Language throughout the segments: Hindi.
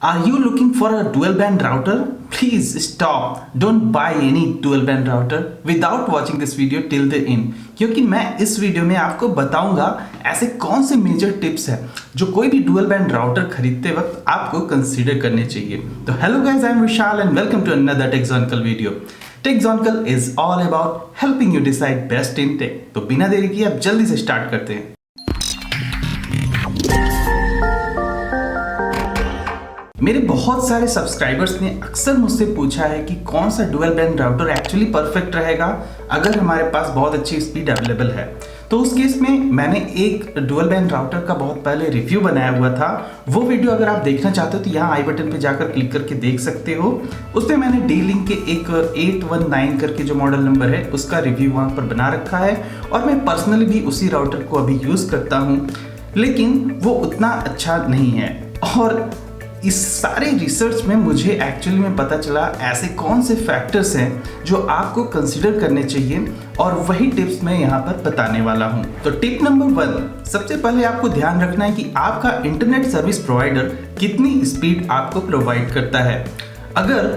Are you looking for a dual band router? Please stop. Don't buy any dual band router without watching this video till the end. क्योंकि मैं इस वीडियो में आपको बताऊंगा ऐसे कौन से मेजर टिप्स हैं जो कोई भी डुअल बैंड राउटर खरीदते वक्त आपको कंसीडर करने चाहिए। तो hello guys, I am Vishal and welcome to another Techsonical video. Techsonical is all about helping you decide best in tech. तो बिना देरी किए अब जल्दी से स्टार्ट करते हैं। मेरे बहुत सारे सब्सक्राइबर्स ने अक्सर मुझसे पूछा है कि कौन सा dual band router actually perfect रहेगा अगर हमारे पास बहुत अच्छी स्पीड अवेलेबल है। तो उस केस में मैंने एक डुअल बैंड राउटर का बहुत पहले रिव्यू बनाया हुआ था। वो वीडियो अगर आप देखना चाहते हो तो यहाँ आई बटन पे जाकर क्लिक करके देख सकते हो। उसमें मैंने D-Link के एक 819 करके जो मॉडल नंबर है उसका रिव्यू वहाँ पर बना रखा है और मैं पर्सनली भी उसी राउटर को अभी यूज़ करता हूँ, लेकिन वो उतना अच्छा नहीं है। और इस सारे रिसर्च में मुझे एक्चुअली में पता चला ऐसे कौन से फैक्टर्स हैं जो आपको कंसीडर करने चाहिए और वही टिप्स मैं यहाँ पर बताने वाला हूँ। तो टिप नंबर 1, सबसे पहले आपको ध्यान रखना है कि आपका इंटरनेट सर्विस प्रोवाइडर कितनी स्पीड आपको प्रोवाइड करता है। अगर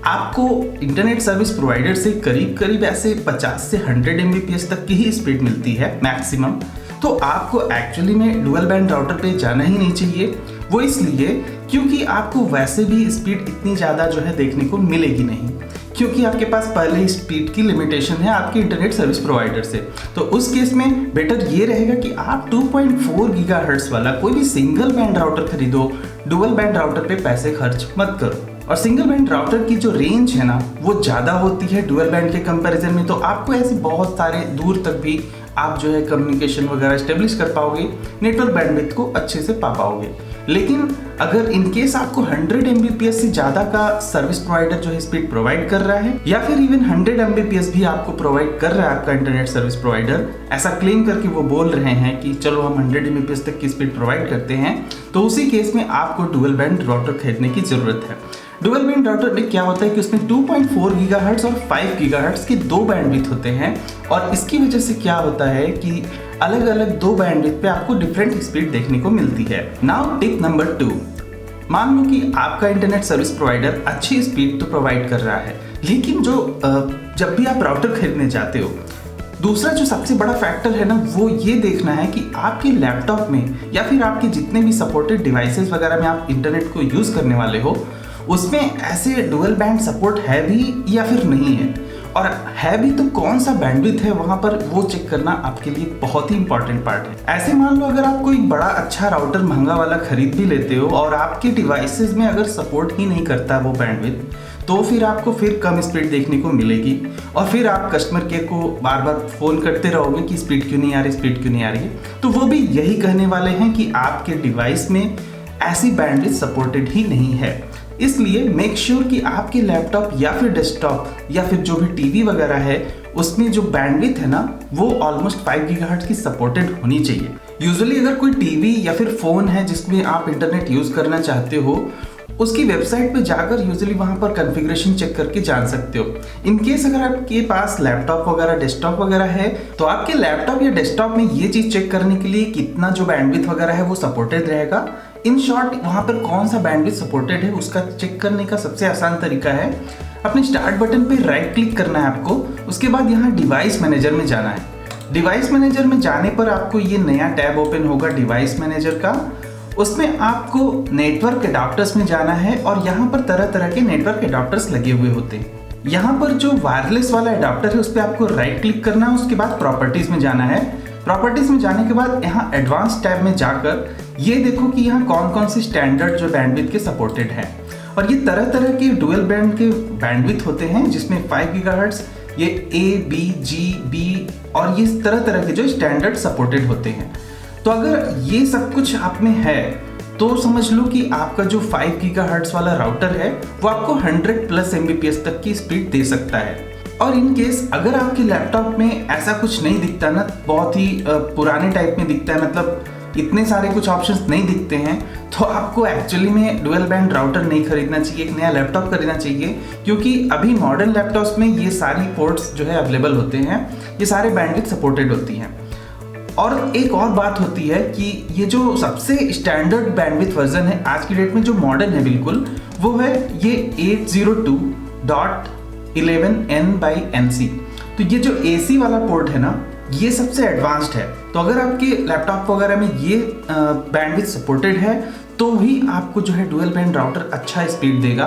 आपको इंटरनेट सर्विस प्रोवाइडर से करीब ऐसे 50 से 100 Mbps तक की ही स्पीड मिलती है मैक्सिमम, तो आपको एक्चुअली में डुअल बैंड राउटर पे जाना ही नहीं चाहिए। वो इसलिए क्योंकि आपको वैसे भी स्पीड इतनी ज़्यादा जो है देखने को मिलेगी नहीं, क्योंकि आपके पास पहले ही स्पीड की लिमिटेशन है आपके इंटरनेट सर्विस प्रोवाइडर से। तो उस केस में बेटर ये रहेगा कि आप 2.4 गीगाहर्ट्ज़ वाला कोई भी सिंगल बैंड राउटर खरीदो, डुअल बैंड राउटर पे पैसे खर्च मत करो। और सिंगल बैंड राउटर की जो रेंज है ना वो ज़्यादा होती है डुअल बैंड के कंपैरिजन में, तो आपको ऐसे बहुत सारे दूर तक भी आप जो है कम्युनिकेशन वगैरह स्टेब्लिश कर पाओगे, नेटवर्क बैंडविड्थ को अच्छे से पा पाओगे। लेकिन अगर इन केस आपको 100 Mbps से ज़्यादा का सर्विस प्रोवाइडर जो है स्पीड प्रोवाइड कर रहा है, या फिर इवन 100 Mbps भी आपको प्रोवाइड कर रहा है आपका इंटरनेट सर्विस प्रोवाइडर, ऐसा क्लेम करके वो बोल रहे हैं कि चलो हम 100 Mbps तक की स्पीड प्रोवाइड करते हैं, तो उसी केस में आपको डुअल बैंड राउटर खरीदने की ज़रूरत है। डुअल बैंड राउटर में क्या होता है कि उसमें 2.4 गीगाहर्ट्ज़ और 5 गीगाहर्ट्ज़ के दो बैंडविड्थ होते हैं, और इसकी वजह से क्या होता है कि अलग अलग दो बैंडविड्थ पे आपको डिफरेंट स्पीड देखने को मिलती है। नाउ टिप नंबर 2, मान लो कि आपका इंटरनेट सर्विस प्रोवाइडर अच्छी स्पीड तो प्रोवाइड कर रहा है, लेकिन जब भी आप राउटर खरीदने जाते हो, दूसरा जो सबसे बड़ा फैक्टर है ना वो ये देखना है कि आपके लैपटॉप में या फिर आपके जितने भी सपोर्टेड डिवाइसेस वगैरह में आप इंटरनेट को यूज़ करने वाले हो उसमें ऐसे डुअल बैंड सपोर्ट है भी या फिर नहीं है, और है भी तो कौन सा बैंडविड्थ है वहाँ पर वो चेक करना आपके लिए बहुत ही इंपॉर्टेंट पार्ट है। ऐसे मान लो अगर आप कोई बड़ा अच्छा राउटर महंगा वाला खरीद भी लेते हो और आपके डिवाइसेस में अगर सपोर्ट ही नहीं करता वो बैंडविड्थ, तो फिर आपको फिर कम स्पीड देखने को मिलेगी और फिर आप कस्टमर केयर को बार बार फ़ोन करते रहोगे कि स्पीड क्यों नहीं आ रही, स्पीड क्यों नहीं आ रही है। तो वो भी यही कहने वाले हैं कि आपके डिवाइस में ऐसी बैंडविड्थ सपोर्टेड ही नहीं है। इसलिए मेक श्योर कि आपके लैपटॉप या फिर डेस्कटॉप या फिर जो भी टीवी वगैरह है उसमें जो बैंडविड्थ है ना वो ऑलमोस्ट 5 गीगाहर्ट्ज़ की सपोर्टेड होनी चाहिए। यूजुअली अगर कोई टीवी या फिर फ़ोन है जिसमें आप इंटरनेट यूज़ करना चाहते हो, उसकी वेबसाइट पे जाकर यूजुअली वहाँ पर कॉन्फ़िगरेशन चेक करके जान सकते हो। इन केस अगर आपके पास लैपटॉप वगैरह डेस्कटॉप वगैरह है तो आपके लैपटॉप या डेस्कटॉप में ये चीज़ चेक करने के लिए कितना जो बैंडविड्थ वगैरह है वो सपोर्टेड रहेगा। इन शॉर्ट वहाँ पर कौन सा बैंडविड्थ सपोर्टेड है उसका चेक करने का सबसे आसान तरीका है अपने स्टार्ट बटन पे राइट क्लिक करना है आपको। उसके बाद यहाँ डिवाइस मैनेजर में जाना है। डिवाइस मैनेजर में जाने पर आपको ये नया टैब ओपन होगा डिवाइस मैनेजर का। उसमें आपको नेटवर्क एडाप्टर्स में जाना है और यहाँ पर तरह तरह के नेटवर्क एडाप्टर्स लगे हुए होते हैं। यहाँ पर जो वायरलेस वाला एडाप्टर है उस पर आपको राइट क्लिक करना है। उसके बाद प्रॉपर्टीज में जाना है। प्रॉपर्टीज में जाने के बाद यहाँ एडवांस टैब में जाकर ये देखो कि यहाँ कौन कौन से स्टैंडर्ड जो बैंडविड्थ के सपोर्टेड हैं, और ये तरह तरह के डुअल बैंड के बैंडविड्थ होते हैं जिसमें 5 गीगाहर्ट्ज़, ये A, B, G, B और ये तरह तरह के जो स्टैंडर्ड सपोर्टेड होते हैं। तो अगर ये सब कुछ आप में है तो समझ लो कि आपका जो 5 गीगाहर्ट्ज़ वाला राउटर है वो आपको 100+ Mbps तक की स्पीड दे सकता है। और इन केस अगर आपके लैपटॉप में ऐसा कुछ नहीं दिखता ना, बहुत ही पुराने टाइप में दिखता है, मतलब इतने सारे कुछ ऑप्शंस नहीं दिखते हैं, तो आपको एक्चुअली में डुअल बैंड राउटर नहीं खरीदना चाहिए, एक नया लैपटॉप खरीदना चाहिए। क्योंकि अभी मॉडर्न लैपटॉप्स में ये सारी पोर्ट्स जो है अवेलेबल होते हैं, ये सारे बैंडविड्थ सपोर्टेड होती हैं। और एक और बात होती है कि ये जो सबसे स्टैंडर्ड बैंडविड्थ वर्जन है आज की डेट में, जो मॉडर्न है बिल्कुल, वो है ये 802.11n/nc। तो ये जो AC वाला पोर्ट है ना, ये सबसे एडवांस्ड है। तो अगर आपके लैपटॉप वगैरह में ये बैंडविड्थ सपोर्टेड है तो ही आपको जो है डुअल बैंड राउटर अच्छा स्पीड देगा।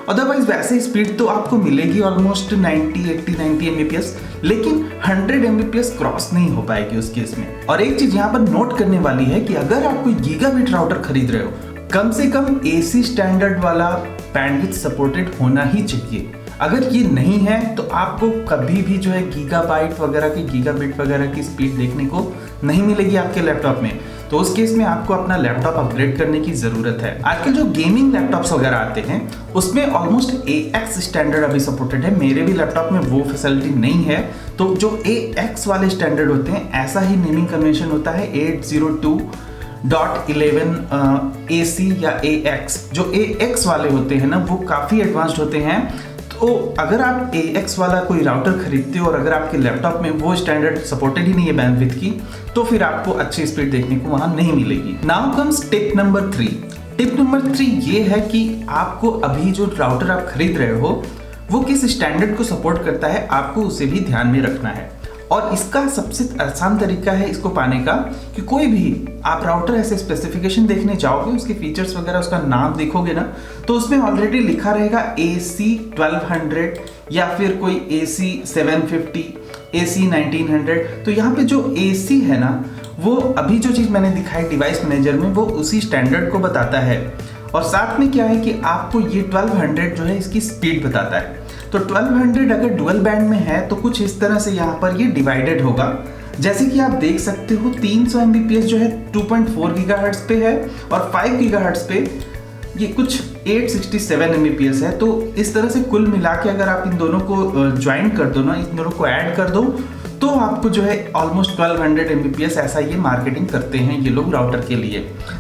अदरवाइज वैसे स्पीड तो आपको मिलेगी ऑलमोस्ट 90, 80, 90 Mbps, लेकिन 100 Mbps क्रॉस नहीं हो पाएगी उस केस में। और एक चीज यहाँ पर नोट करने वाली है कि अगर आप कोई गीगाबिट राउटर खरीद रहे हो, कम से कम AC स्टैंडर्ड वाला बैंडविड्थ सपोर्टेड होना ही चाहिए। अगर ये नहीं है तो आपको कभी भी जो है गीगाबाइट वगैरह की, गीगाबिट वगैरह की स्पीड देखने को नहीं मिलेगी आपके लैपटॉप में। तो उस केस में आपको अपना लैपटॉप अपग्रेड करने की जरूरत है। आजकल जो गेमिंग लैपटॉप्स वगैरह आते हैं उसमें ऑलमोस्ट AX स्टैंडर्ड अभी सपोर्टेड है। मेरे भी लैपटॉप में वो फैसिलिटी नहीं है। तो जो AX वाले स्टैंडर्ड होते हैं, ऐसा ही नेमिंग कन्वेंशन होता है 802.11 AC या AX। जो AX वाले होते हैं ना, वो काफ़ी एडवांस्ड होते हैं। तो अगर आप AX वाला कोई राउटर खरीदते हो और अगर आपके लैपटॉप में वो स्टैंडर्ड सपोर्टेड ही नहीं है बैंडविड्थ की, तो फिर आपको अच्छी स्पीड देखने को वहां नहीं मिलेगी। Now comes tip number 3। Tip number 3 ये है कि आपको अभी जो राउटर आप खरीद रहे हो वो किस स्टैंडर्ड को सपोर्ट करता है, आपको उसे भी ध्यान में रखना है। और इसका सबसे आसान तरीका है इसको पाने का कि कोई भी आप राउटर ऐसे स्पेसिफिकेशन देखने जाओगे, उसके फीचर्स वगैरह, उसका नाम देखोगे ना, तो उसमें ऑलरेडी लिखा रहेगा AC 1200 या फिर कोई AC 750, AC 1900। तो यहाँ पे जो AC है ना, वो अभी जो चीज़ मैंने दिखाई डिवाइस मैनेजर में, वो उसी स्टैंडर्ड को बताता है। और साथ में क्या है कि आपको ये 1200 जो है इसकी स्पीड बताता है। तो 1200 अगर डुअल बैंड में है तो कुछ इस तरह से यहाँ पर ये डिवाइडेड होगा। जैसे कि आप देख सकते हो 300 Mbps जो है 2.4 GHz पे है और 5 GHz पे ये कुछ 867 Mbps है। तो इस तरह से कुल मिला के अगर आप इन दोनों को ज्वाइन कर दो ना, इन दोनों को ऐड कर दो, तो आपको जो है ऑलमोस्ट 1200 Mbps ऐसा ये मार्केटिंग करते हैं ये लोग राउटर के लिए।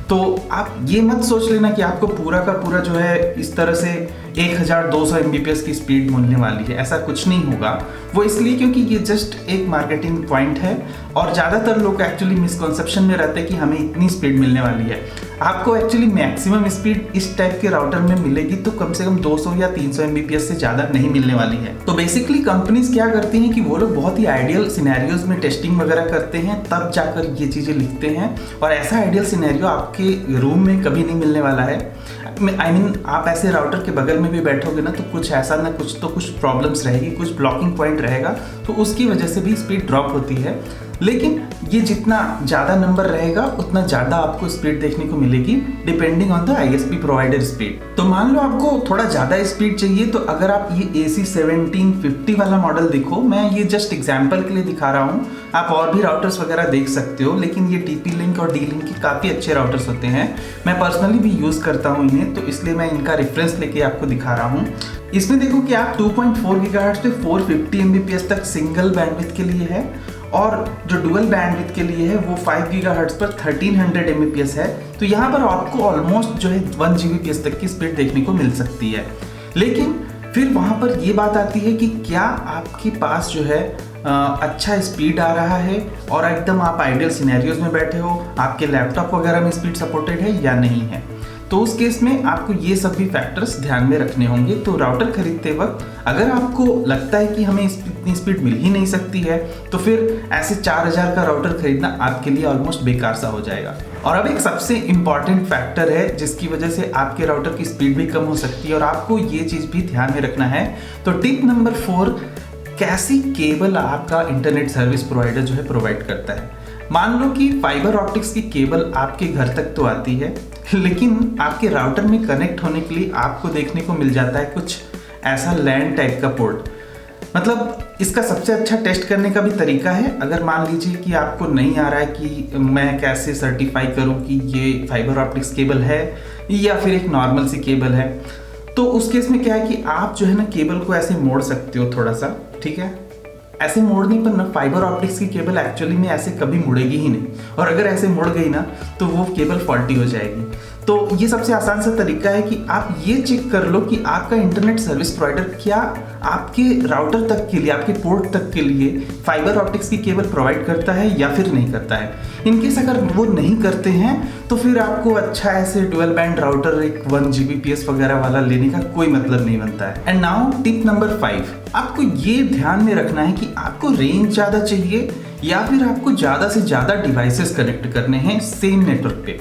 तो आप ये मत सोच लेना कि आपको पूरा का पूरा जो है इस तरह से 1200 Mbps की स्पीड मिलने वाली है, ऐसा कुछ नहीं होगा। वो इसलिए क्योंकि ये जस्ट एक मार्केटिंग पॉइंट है और ज़्यादातर लोग एक्चुअली मिसकॉन्सेप्शन में रहते हैं कि हमें इतनी स्पीड मिलने वाली है। आपको एक्चुअली मैक्सिमम स्पीड इस टाइप के राउटर में मिलेगी तो कम से कम 200 या 300 Mbps से ज़्यादा नहीं मिलने वाली है। तो बेसिकली कंपनीज क्या करती हैं कि वो लोग बहुत ही आइडियल सिनेरियोज में टेस्टिंग वगैरह करते हैं, तब जाकर ये चीज़ें लिखते हैं। और ऐसा आइडियल सिनेरियो आपके रूम में कभी नहीं मिलने वाला है। I mean, आप ऐसे राउटर के बगल में भी बैठोगे ना तो कुछ ऐसा ना कुछ तो कुछ प्रॉब्लम्स रहेगी, कुछ ब्लॉकिंग पॉइंट रहेगा, तो उसकी वजह से भी स्पीड ड्रॉप होती है। लेकिन ये जितना ज़्यादा नंबर रहेगा उतना ज़्यादा आपको स्पीड देखने को मिलेगी depending on the ISP provider speed. तो मान लो आपको थोड़ा ज़्यादा स्पीड चाहिए, तो अगर आप ये AC 1750 वाला मॉडल देखो, मैं ये जस्ट एग्जाम्पल के लिए दिखा रहा हूँ, आप और भी राउटर्स वगैरह देख सकते हो, लेकिन ये TP-Link और D-Link के काफ़ी अच्छे राउटर्स होते हैं। मैं पर्सनली भी यूज़ करता हूँ इन्हें, तो इसलिए मैं इनका रेफरेंस लेके आपको दिखा रहा हूँ। इसमें देखो कि आप 2.4 GHz पे 450 Mbps तक सिंगल बैंडविड्थ के लिए है और जो डुअल बैंडविड्थ के लिए है वो 5 GHz पर 1300 Mbps है। तो यहाँ पर आपको ऑलमोस्ट जो है 1 Gbps तक की स्पीड देखने को मिल सकती है। लेकिन फिर वहाँ पर ये बात आती है कि क्या आपके पास जो है अच्छा स्पीड आ रहा है और एकदम आप आइडियल सिनेरियोज में बैठे हो, आपके लैपटॉप वगैरह में स्पीड सपोर्टेड है या नहीं है। तो उस केस में आपको ये सभी फैक्टर्स ध्यान में रखने होंगे। तो राउटर खरीदते वक्त अगर आपको लगता है कि हमें इतनी स्पीड मिल ही नहीं सकती है, तो फिर ऐसे 4000 का राउटर खरीदना आपके लिए ऑलमोस्ट बेकार सा हो जाएगा। और अब एक सबसे इम्पॉर्टेंट फैक्टर है जिसकी वजह से आपके राउटर की स्पीड भी कम हो सकती है और आपको ये चीज़ भी ध्यान में रखना है। तो टिप नंबर 4, कैसी केबल आपका इंटरनेट सर्विस प्रोवाइडर जो है प्रोवाइड करता है। मान लो कि फाइबर ऑप्टिक्स की केबल आपके घर तक तो आती है, लेकिन आपके राउटर में कनेक्ट होने के लिए आपको देखने को मिल जाता है कुछ ऐसा लैन टाइप का पोर्ट। मतलब इसका सबसे अच्छा टेस्ट करने का भी तरीका है, अगर मान लीजिए कि आपको नहीं आ रहा है कि मैं कैसे सर्टिफाई करूं कि ये फाइबर ऑप्टिक्स केबल है या फिर एक नॉर्मल सी केबल है, तो उस केस में क्या है कि आप जो है ना केबल को ऐसे मोड़ सकते हो थोड़ा सा, ठीक है। ऐसे मोड़ने पर ना फाइबर ऑप्टिक्स की केबल एक्चुअली में ऐसे कभी मुड़ेगी ही नहीं, और अगर ऐसे मुड़ गई ना तो वो केबल फॉल्टी हो जाएगी। तो ये सबसे आसान सा तरीका है कि आप ये चेक कर लो कि आपका इंटरनेट सर्विस प्रोवाइडर क्या आपके राउटर तक के लिए, आपके पोर्ट तक के लिए फाइबर ऑप्टिक्स की केबल प्रोवाइड करता है या फिर नहीं करता है। इनकेस अगर वो नहीं करते हैं तो फिर आपको अच्छा ऐसे डुअल बैंड राउटर एक 1 Gbps वगैरह वाला लेने का कोई मतलब नहीं बनता है। एंड नाउ टिप नंबर 5, आपको ये ध्यान में रखना है कि आपको रेंज ज़्यादा चाहिए या फिर आपको ज़्यादा से ज़्यादा डिवाइसेस कनेक्ट करने हैं सेम नेटवर्क पे।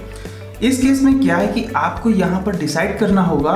इस केस में क्या है कि आपको यहाँ पर डिसाइड करना होगा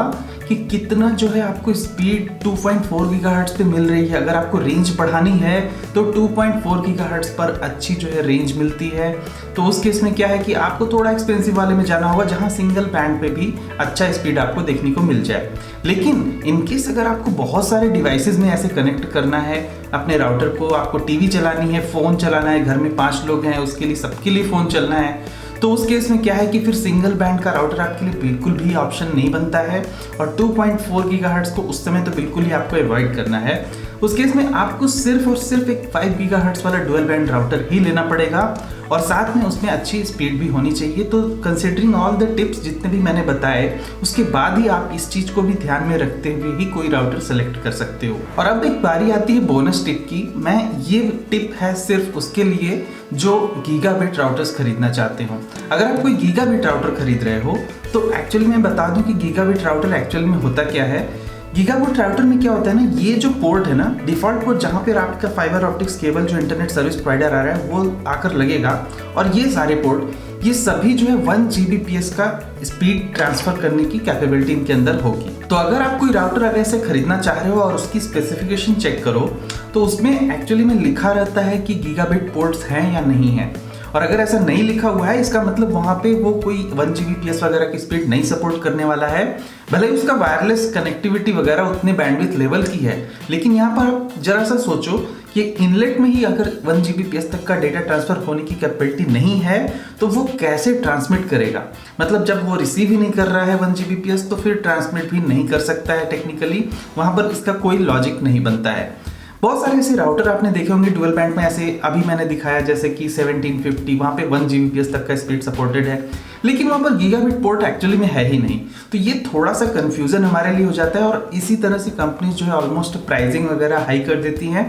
कि कितना जो है आपको स्पीड 2.4 गीगाहर्ट्ज पे मिल रही है। अगर आपको रेंज बढ़ानी है तो 2.4 गीगाहर्ट्ज पर अच्छी जो है रेंज मिलती है। तो उस केस में क्या है कि आपको थोड़ा एक्सपेंसिव वाले में जाना होगा जहाँ सिंगल बैंड पे भी अच्छा स्पीड आपको देखने को मिल जाए। लेकिन इनकेस अगर आपको बहुत सारे डिवाइसेस में ऐसे कनेक्ट करना है अपने राउटर को, आपको टीवी चलानी है, फ़ोन चलाना है, घर में 5 लोग हैं उसके लिए सबके लिए फ़ोन चलना है, तो उस केस में क्या है कि फिर सिंगल बैंड का राउटर आपके लिए बिल्कुल भी ऑप्शन नहीं बनता है। और 2.4 गीगाहर्ट्ज को उस समय तो बिल्कुल ही आपको अवॉइड करना है। उस केस में आपको सिर्फ और सिर्फ एक 5 गीगाहर्ट्ज वाला डुअल बैंड राउटर ही लेना पड़ेगा और साथ में उसमें अच्छी स्पीड भी होनी चाहिए। तो कंसिडरिंग ऑल द टिप्स जितने भी मैंने बताए, उसके बाद ही आप इस चीज़ को भी ध्यान में रखते हुए ही कोई राउटर सेलेक्ट कर सकते हो। और अब एक बारी आती है बोनस टिप की। मैं ये टिप है सिर्फ उसके लिए जो गीगाबिट राउटर्स खरीदना चाहते हो। अगर आप कोई गीगाबिट राउटर खरीद रहे हो तो एक्चुअली मैं बता दूं कि गीगाबिट राउटर एक्चुअली में होता क्या है। गीगाबिट राउटर में क्या होता है ना, ये जो पोर्ट है ना, डिफॉल्ट पोर्ट जहाँ पर आपका फाइबर ऑप्टिक्स केबल जो इंटरनेट सर्विस प्रोवाइडर आ रहा है वो आकर लगेगा और ये सारे पोर्ट, ये सभी जो है 1 Gbps का स्पीड ट्रांसफर करने की कैपेबिलिटी इनके अंदर होगी। तो अगर आप कोई राउटर अगर ऐसे खरीदना चाह रहे हो और उसकी स्पेसिफिकेशन चेक करो तो उसमें एक्चुअली में लिखा रहता है कि गीगाबिट पोर्ट्स हैं या नहीं है। और अगर ऐसा नहीं लिखा हुआ है इसका मतलब वहाँ पे वो कोई 1 Gbps वगैरह की स्पीड नहीं सपोर्ट करने वाला है। भले ही उसका वायरलेस कनेक्टिविटी वगैरह उतने बैंडविड्थ लेवल की है, लेकिन यहाँ पर आप जरा सा सोचो कि इनलेट में ही अगर 1 Gbps तक का डेटा ट्रांसफर होने की कैपेबिलिटी नहीं है तो वो कैसे ट्रांसमिट करेगा। मतलब जब वो रिसीव ही नहीं कर रहा है 1 Gbps तो फिर ट्रांसमिट भी नहीं कर सकता है टेक्निकली, वहाँ पर इसका कोई लॉजिक नहीं बनता है। बहुत सारे ऐसे राउटर आपने देखे होंगे डुअल बैंड में, ऐसे अभी मैंने दिखाया जैसे कि 1750, वहाँ पे 1 Gbps तक का स्पीड सपोर्टेड है, लेकिन वहाँ पर गीगाबिट पोर्ट एक्चुअली में है ही नहीं। तो ये थोड़ा सा कंफ्यूजन हमारे लिए हो जाता है और इसी तरह से कंपनीज जो है ऑलमोस्ट प्राइसिंग वगैरह हाई कर देती हैं।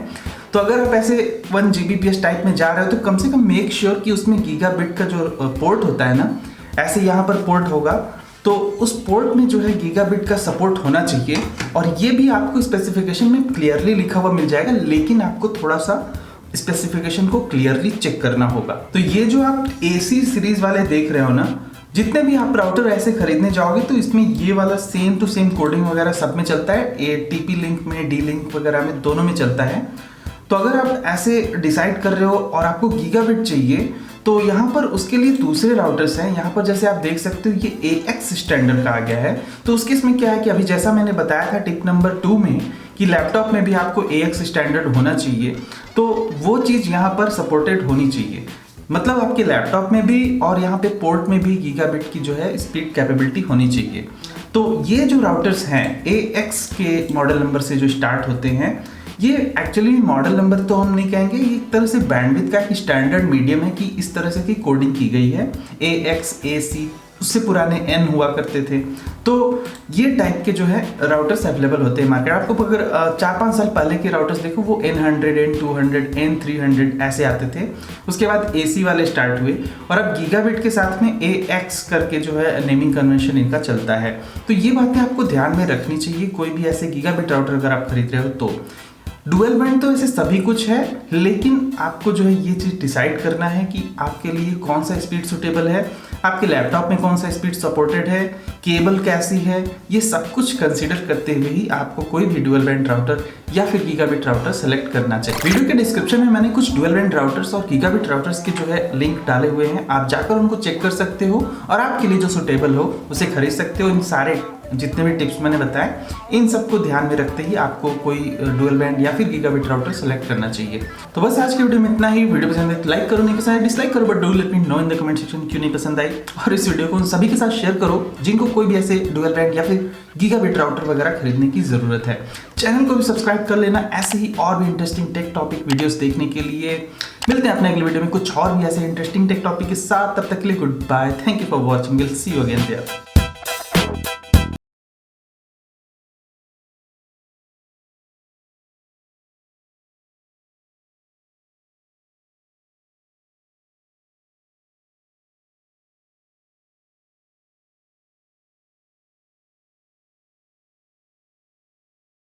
तो अगर आप ऐसे 1 Gbps टाइप में जा रहे हो तो कम से कम मेक श्योर कि उसमें गीगाबिट का जो पोर्ट होता है ना, ऐसे यहाँ पर पोर्ट होगा तो उस पोर्ट में जो है गीगाबिट का सपोर्ट होना चाहिए। और ये भी आपको स्पेसिफिकेशन में क्लियरली लिखा हुआ मिल जाएगा, लेकिन आपको थोड़ा सा स्पेसिफिकेशन को क्लियरली चेक करना होगा। तो ये जो आप AC सीरीज वाले देख रहे हो ना, जितने भी आप राउटर ऐसे खरीदने जाओगे तो इसमें ये वाला सेम टू सेम कोडिंग वगैरह सब में चलता है, TP लिंक में, D लिंक वगैरह में, दोनों में चलता है। तो अगर आप ऐसे डिसाइड कर रहे हो और आपको गीगाबिट चाहिए तो यहाँ पर उसके लिए दूसरे राउटर्स हैं। यहाँ पर जैसे आप देख सकते हो ये AX स्टैंडर्ड का आ गया है। तो उसके इसमें क्या है कि अभी जैसा मैंने बताया था टिप नंबर 2 में कि लैपटॉप में भी आपको AX स्टैंडर्ड होना चाहिए, तो वो चीज़ यहाँ पर सपोर्टेड होनी चाहिए। मतलब आपके लैपटॉप में भी और यहाँ पे पोर्ट में भी गीगाबिट की जो है स्पीड कैपेबिलिटी होनी चाहिए। तो ये जो राउटर्स हैं AX के मॉडल नंबर से जो स्टार्ट होते हैं, ये एक्चुअली मॉडल नंबर तो हम नहीं कहेंगे, ये एक तरह से बैंडविड्थ का एक स्टैंडर्ड मीडियम है कि इस तरह से की कोडिंग की गई है। AX, AC, उससे पुराने N हुआ करते थे। तो ये टाइप के जो है राउटर्स अवेलेबल होते हैं मार्केट। आपको अगर 4-5 साल पहले के राउटर्स देखो वो N100, N200, N300 ऐसे आते थे। उसके बाद AC वाले स्टार्ट हुए और अब गीगाबिट के साथ में AX करके जो है नेमिंग कन्वेंशन इनका चलता है। तो ये बातें आपको ध्यान में रखनी चाहिए कोई भी ऐसे गीगाबिट राउटर अगर आप खरीद रहे हो तो। डुअल बैंड तो ऐसे सभी कुछ है, लेकिन आपको जो है ये चीज़ डिसाइड करना है कि आपके लिए कौन सा स्पीड सुटेबल है, आपके लैपटॉप में कौन सा स्पीड सपोर्टेड है, केबल कैसी है, ये सब कुछ कंसीडर करते हुए ही आपको कोई भी डुअल बैंड राउटर या फिर गीगाबिट राउटर सेलेक्ट करना चाहिए। वीडियो के डिस्क्रिप्शन में मैंने कुछ डुअल बैंड राउटर्स और गीगाबिट राउटर्स के जो है लिंक डाले हुए हैं, आप जाकर उनको चेक कर सकते हो और आपके लिए जो सुटेबल हो उसे खरीद सकते हो। इन सारे जितने भी टिप्स मैंने बताए इन सबको ध्यान में रखते ही आपको कोई डुअल बैंड या फिर गीगाबिट राउटर सेलेक्ट करना चाहिए। तो बस आज के वीडियो में इतना ही। वीडियो पसंद है तो लाइक करो, नहीं पसंद है डिसलाइक करो, but do let me know in the comment section क्यों नहीं पसंद आई। और इस वीडियो को उन सभी के साथ शेयर करो जिनको कोई भी ऐसे डुअल बैंड या फिर गीगाबिट राउटर वगैरह खरीदने की जरूरत है। चैनल को भी सब्सक्राइब कर लेना ऐसे ही और भी इंटरेस्टिंग टेक टॉपिक वीडियोस देखने के लिए। मिलते हैं अपने अगले वीडियो में कुछ और भी ऐसे इंटरेस्टिंग टेक टॉपिक के साथ। तब तक के लिए goodbye, thank you for watching, will see you again there.